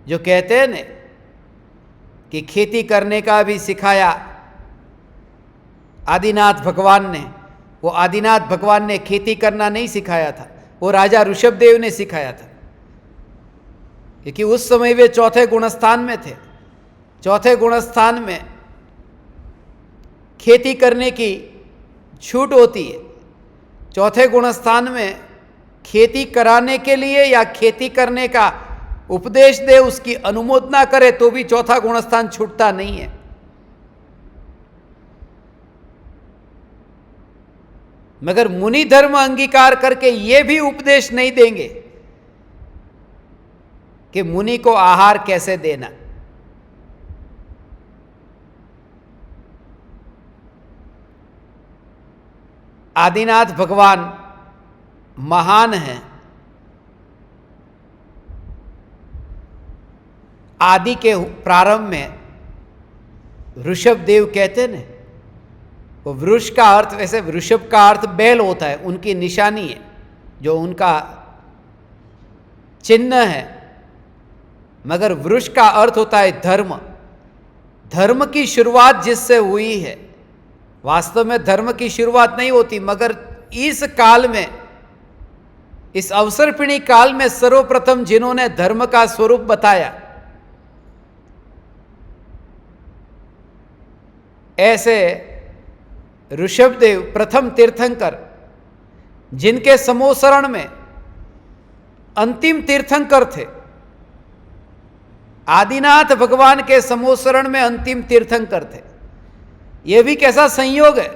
जो कहते हैं न कि खेती करने का भी सिखाया आदिनाथ भगवान ने, वो आदिनाथ भगवान ने खेती करना नहीं सिखाया था, वो राजा ऋषभदेव ने सिखाया था, क्योंकि उस समय वे चौथे गुणस्थान में थे। चौथे गुणस्थान में खेती करने की छूट होती है। चौथे गुणस्थान में खेती कराने के लिए या खेती करने का उपदेश दे, उसकी अनुमोदना करे तो भी चौथा गुणस्थान छूटता नहीं है। मगर मुनि धर्म अंगीकार करके ये भी उपदेश नहीं देंगे कि मुनि को आहार कैसे देना। आदिनाथ भगवान महान हैं। आदि के प्रारंभ में ऋषभदेव कहते हैं, वो वृष का अर्थ, वैसे वृषभ का अर्थ बैल होता है, उनकी निशानी है, जो उनका चिन्ह है। मगर वृष का अर्थ होता है धर्म। धर्म की शुरुआत जिससे हुई है, वास्तव में धर्म की शुरुआत नहीं होती, मगर इस काल में, इस अवसरपिणी काल में सर्वप्रथम जिन्होंने धर्म का स्वरूप बताया, ऐसे ऋषभदेव प्रथम तीर्थंकर, जिनके समोसरण में अंतिम तीर्थंकर थे। आदिनाथ भगवान के समोसरण में अंतिम तीर्थंकर थे। यह भी कैसा संयोग है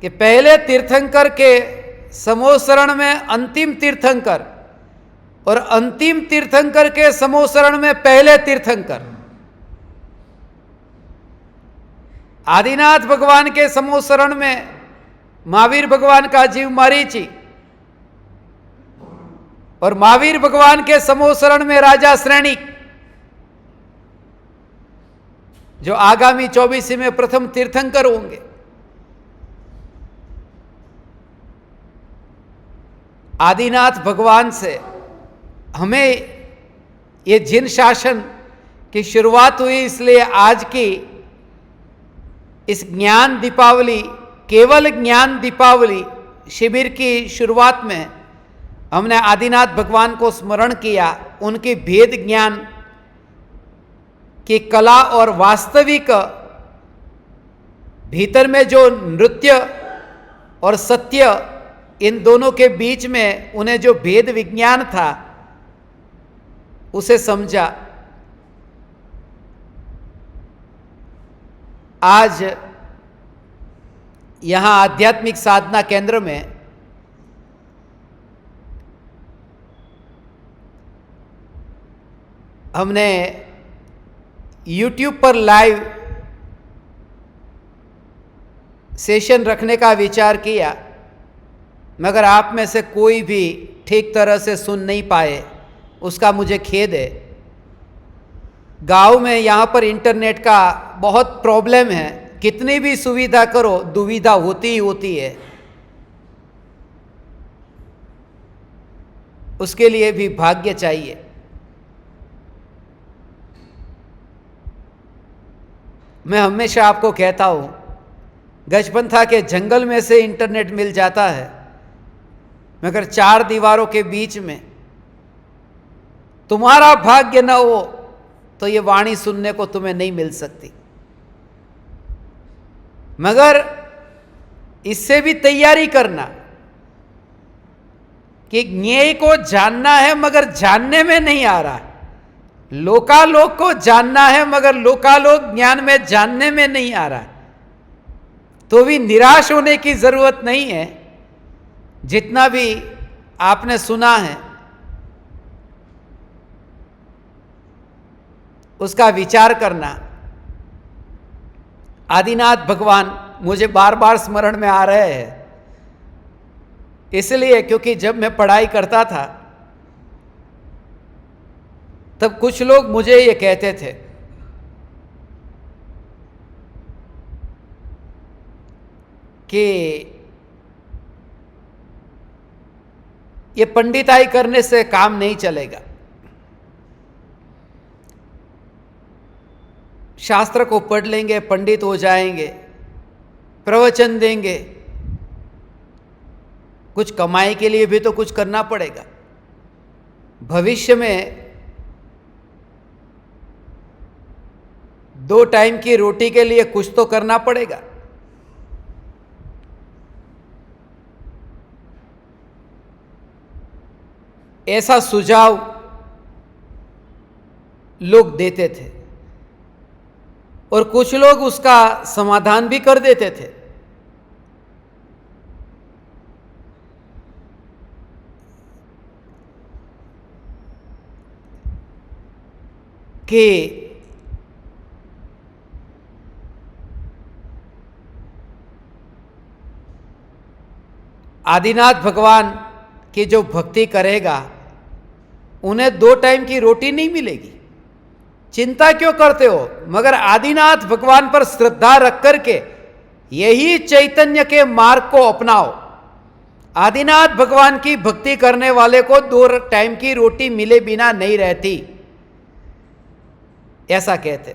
कि पहले तीर्थंकर के समोसरण में अंतिम तीर्थंकर और अंतिम तीर्थंकर के समोसरण में पहले तीर्थंकर। आदिनाथ भगवान के समोसरण में महावीर भगवान का जीव मरीचि और महावीर भगवान के समोसरण में राजा श्रेणिक, जो आगामी 24 में प्रथम तीर्थंकर होंगे। आदिनाथ भगवान से हमें ये जिन शासन की शुरुआत हुई, इसलिए आज की इस ज्ञान दीपावली, केवल ज्ञान दीपावली शिविर की शुरुआत में हमने आदिनाथ भगवान को स्मरण किया, उनकी भेद ज्ञान की कला और वास्तविक भीतर में जो नृत्य और सत्य, इन दोनों के बीच में उन्हें जो भेद विज्ञान था उसे समझा। आज यहाँ आध्यात्मिक साधना केंद्र में हमने YouTube पर लाइव सेशन रखने का विचार किया, मगर आप में से कोई भी ठीक तरह से सुन नहीं पाए, उसका मुझे खेद है। गांव में यहाँ पर इंटरनेट का बहुत प्रॉब्लम है, कितनी भी सुविधा करो, दुविधा होती ही होती है। उसके लिए भी भाग्य चाहिए। मैं हमेशा आपको कहता हूं, गजपंथा के जंगल में से इंटरनेट मिल जाता है, मगर 4 दीवारों के बीच में तुम्हारा भाग्य न हो तो ये वाणी सुनने को तुम्हें नहीं मिल सकती। मगर इससे भी तैयारी करना कि ज्ञेय को जानना है मगर जानने में नहीं आ रहा है, लोकालोक को जानना है मगर लोकालोक ज्ञान में जानने में नहीं आ रहा है, तो भी निराश होने की जरूरत नहीं है। जितना भी आपने सुना है उसका विचार करना। आदिनाथ भगवान मुझे बार बार स्मरण में आ रहे हैं, इसलिए क्योंकि जब मैं पढ़ाई करता था तब कुछ लोग मुझे ये कहते थे कि ये पंडिताई करने से काम नहीं चलेगा, शास्त्र को पढ़ लेंगे पंडित हो जाएंगे, प्रवचन देंगे, कुछ कमाई के लिए भी तो कुछ करना पड़ेगा, भविष्य में 2 टाइम की रोटी के लिए कुछ तो करना पड़ेगा। ऐसा सुझाव लोग देते थे और कुछ लोग उसका समाधान भी कर देते थे कि आदिनाथ भगवान की जो भक्ति करेगा उन्हें 2 टाइम की रोटी नहीं मिलेगी, चिंता क्यों करते हो? मगर आदिनाथ भगवान पर श्रद्धा रख करके यही चैतन्य के मार्ग को अपनाओ। आदिनाथ भगवान की भक्ति करने वाले को 2 टाइम की रोटी मिले बिना नहीं रहती, ऐसा कहते।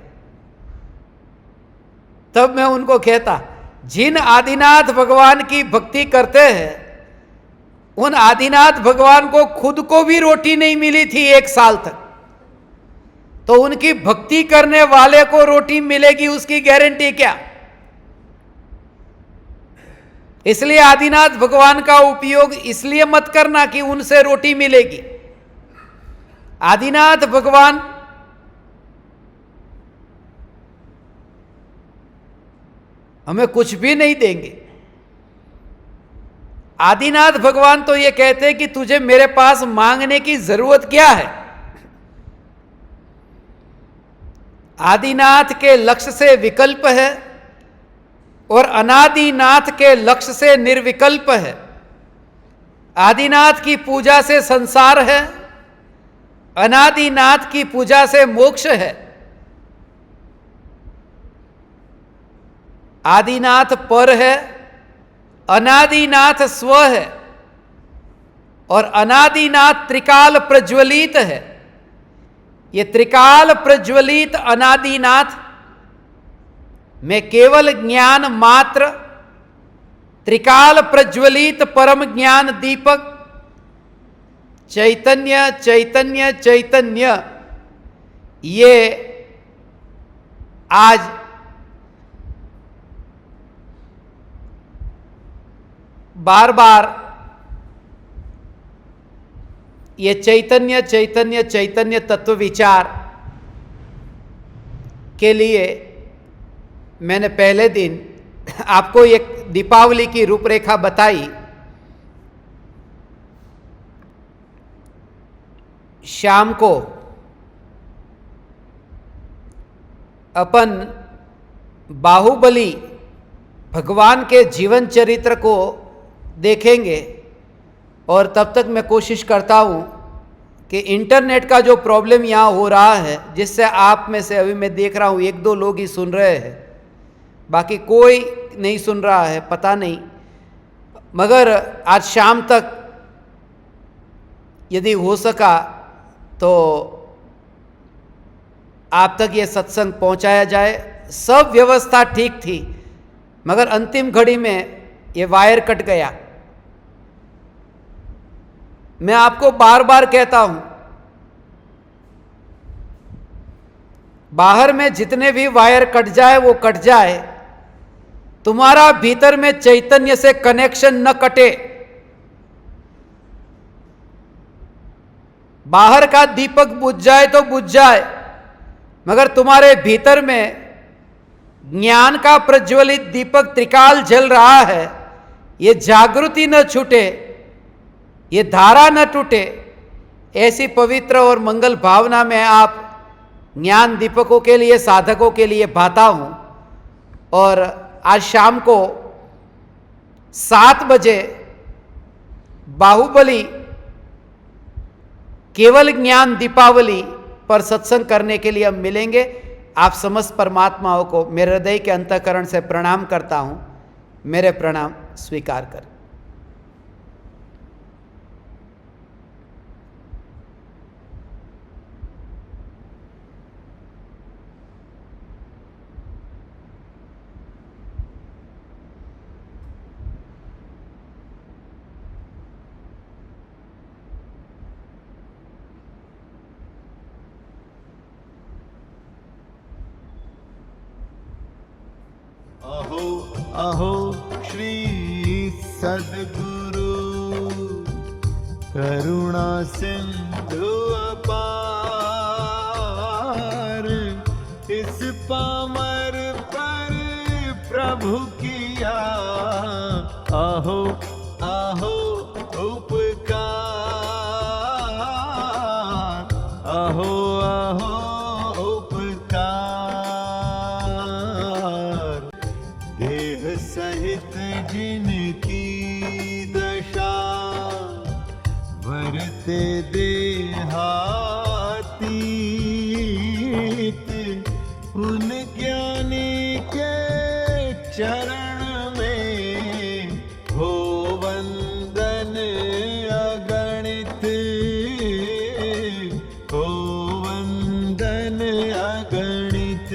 तब मैं उनको कहता, जिन आदिनाथ भगवान की भक्ति करते हैं उन आदिनाथ भगवान को खुद को भी रोटी नहीं मिली थी 1 साल तक, तो उनकी भक्ति करने वाले को रोटी मिलेगी उसकी गारंटी क्या? इसलिए आदिनाथ भगवान का उपयोग इसलिए मत करना कि उनसे रोटी मिलेगी। आदिनाथ भगवान हमें कुछ भी नहीं देंगे। आदिनाथ भगवान तो ये कहते हैं कि तुझे मेरे पास मांगने की जरूरत क्या है। आदिनाथ के लक्ष्य से विकल्प है और अनादिनाथ के लक्ष्य से निर्विकल्प है। आदिनाथ की पूजा से संसार है, अनादिनाथ की पूजा से मोक्ष है। आदिनाथ पर है, अनादिनाथ स्व है और अनादिनाथ त्रिकाल प्रज्वलित है। ये त्रिकाल प्रज्वलित अनादिनाथ में केवल ज्ञान मात्र, त्रिकाल प्रज्वलित परम ज्ञान दीपक चैतन्य चैतन्य चैतन्य, ये आज बार बार ये चैतन्य चैतन्य चैतन्य तत्व विचार के लिए मैंने पहले दिन आपको एक दीपावली की रूपरेखा बताई। शाम को अपन बाहुबली भगवान के जीवन चरित्र को देखेंगे और तब तक मैं कोशिश करता हूँ कि इंटरनेट का जो प्रॉब्लम यहाँ हो रहा है, जिससे आप में से अभी मैं देख रहा हूँ 1-2 लोग ही सुन रहे हैं, बाकी कोई नहीं सुन रहा है, पता नहीं। मगर आज शाम तक यदि हो सका तो आप तक ये सत्संग पहुंचाया जाए। सब व्यवस्था ठीक थी, मगर अंतिम घड़ी में ये वायर कट गया। मैं आपको बार बार कहता हूं, बाहर में जितने भी वायर कट जाए वो कट जाए, तुम्हारा भीतर में चैतन्य से कनेक्शन न कटे। बाहर का दीपक बुझ जाए तो बुझ जाए, मगर तुम्हारे भीतर में ज्ञान का प्रज्वलित दीपक त्रिकाल जल रहा है, ये जागृति न छूटे, ये धारा न टूटे। ऐसी पवित्र और मंगल भावना में आप ज्ञान दीपकों के लिए, साधकों के लिए भाता हूं। और आज शाम को 7 बजे बाहुबली केवल ज्ञान दीपावली पर सत्संग करने के लिए हम मिलेंगे। आप समस्त परमात्माओं को मेरे हृदय के अंतःकरण से प्रणाम करता हूं। मेरे प्रणाम स्वीकार करें। अहो अहो श्री सद्गुरु करुणा सिंधु अपार, इस पामर पर प्रभु किया अहो अहो उपकार, अहो अहो उपकार। देह सहित जिनकी दशा वरते देहातीत, उन ज्ञानी के चरण में हो वंदन अगणित, हो वंदन अगणित।